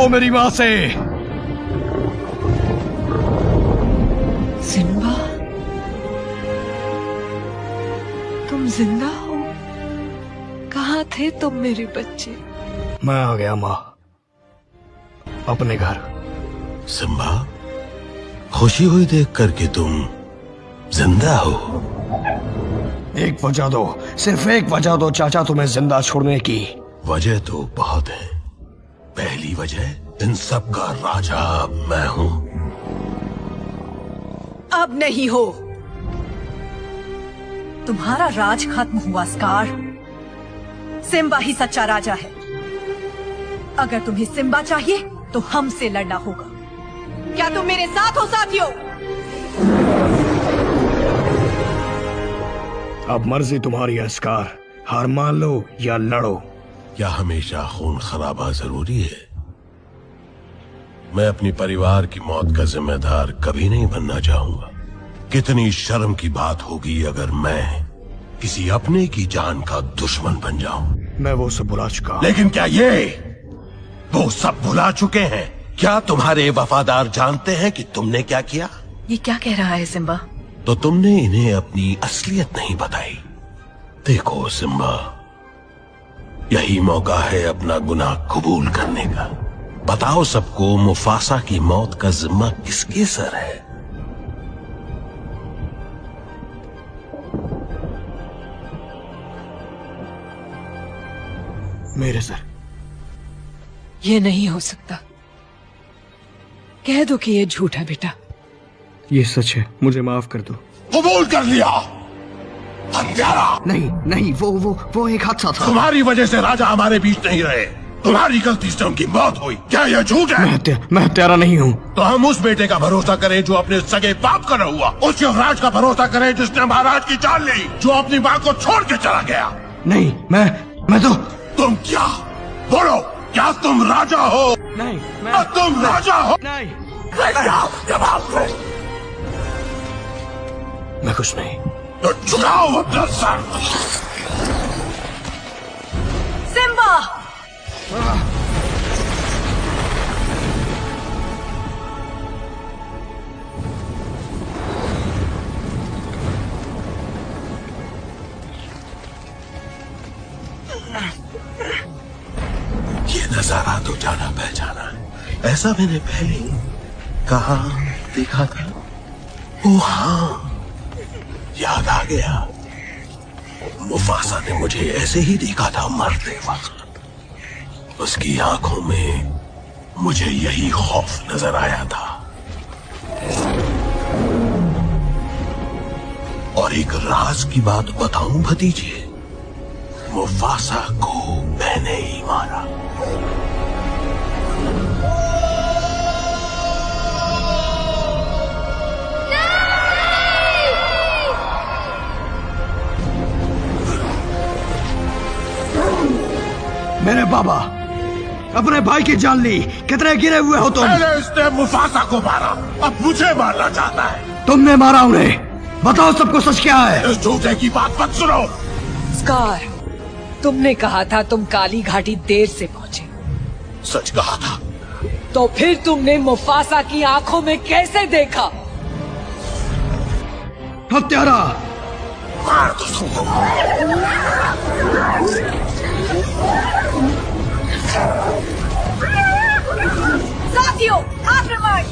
लो मेरी माँ से। सिम्बा, तुम जिंदा हो? कहाँ थे तुम मेरे बच्चे? मैं आ गया माँ, अपने घर। सिम्बा, खुशी हुई देख कर कि तुम जिंदा हो। एक वजह दो, सिर्फ एक वजह दो चाचा तुम्हें जिंदा छोड़ने की। वजह तो बहुत है। पहली वजह, इन सब का राजा मैं हूँ। अब नहीं हो। तुम्हारा राज खत्म हुआ स्कार। सिम्बा ही सच्चा राजा है। अगर तुम्हें सिम्बा चाहिए तो हमसे लड़ना होगा। क्या तुम मेरे साथ हो साथियों? अब मर्जी तुम्हारी है स्कार, हार मान लो या लड़ो। क्या हमेशा खून खराबा जरूरी है? मैं अपनी परिवार की मौत का जिम्मेदार कभी नहीं बनना चाहूंगा। कितनी शर्म की बात होगी अगर मैं किसी अपने की जान का दुश्मन बन जाऊं। मैं वो सब भुला चुका। लेकिन क्या ये वो सब भुला चुके हैं? क्या तुम्हारे वफादार जानते हैं कि तुमने क्या किया? ये क्या कह रहा है सिम्बा? तो तुमने इन्हें अपनी असलियत नहीं बताई। देखो सिम्बा, यही मौका है अपना गुनाह कबूल करने का। बताओ सबको, मुफासा की मौत का जिम्मा किसके सर है? मेरे सर। ये नहीं हो सकता। कह दो कि ये झूठ है बेटा। ये सच है, मुझे माफ कर दो। कबूल कर लिया। हत्यारा। नहीं नहीं, वो एक हादसा था। तुम्हारी वजह से राजा हमारे बीच नहीं रहे। तुम्हारी गलती से उनकी मौत हुई। क्या यह झूठ है? मैं हत्यारा नहीं हूँ। तो हम उस बेटे का भरोसा करें जो अपने सगे बाप का न हुआ, उस युवराज का भरोसा करें जिसने महाराज की जान ली, जो अपनी माँ को छोड़ के चला गया। नहीं, मैं तो। तुम क्या? बोलो, क्या तुम राजा हो? नहीं, क्या तुम राजा हो? नहीं, जवाब दो। मैं कुछ नहीं। तो चुराओ अपना सर। सिम्बा! ये नजारा तो जाना पहचाना है। ऐसा मैंने पहले कहाँ देखा था? ओ हाँ, याद आ गया। मुफासा ने मुझे ऐसे ही देखा था मरते वक्त। उसकी आंखों में मुझे यही खौफ नजर आया था। और एक राज की बात बताऊं भतीजे, मुफासा को मैंने ही मारा। मेरे बाबा, अपने भाई की जान ली। कितने गिरे हुए हो तुम? मैंने इसने मुफासा को मारा, अब मुझे मारना चाहता है। तुमने मारा उन्हें। बताओ सबको सच क्या है? इस झूठे की बात मत सुनो। स्कार, तुमने कहा था तुम काली घाटी देर से पहुंचे। सच कहा था। तो फिर तुमने मुफासा की आंखों में कैसे देखा? हत्यारा! मार दो सबको। साथियों, आक्रमण!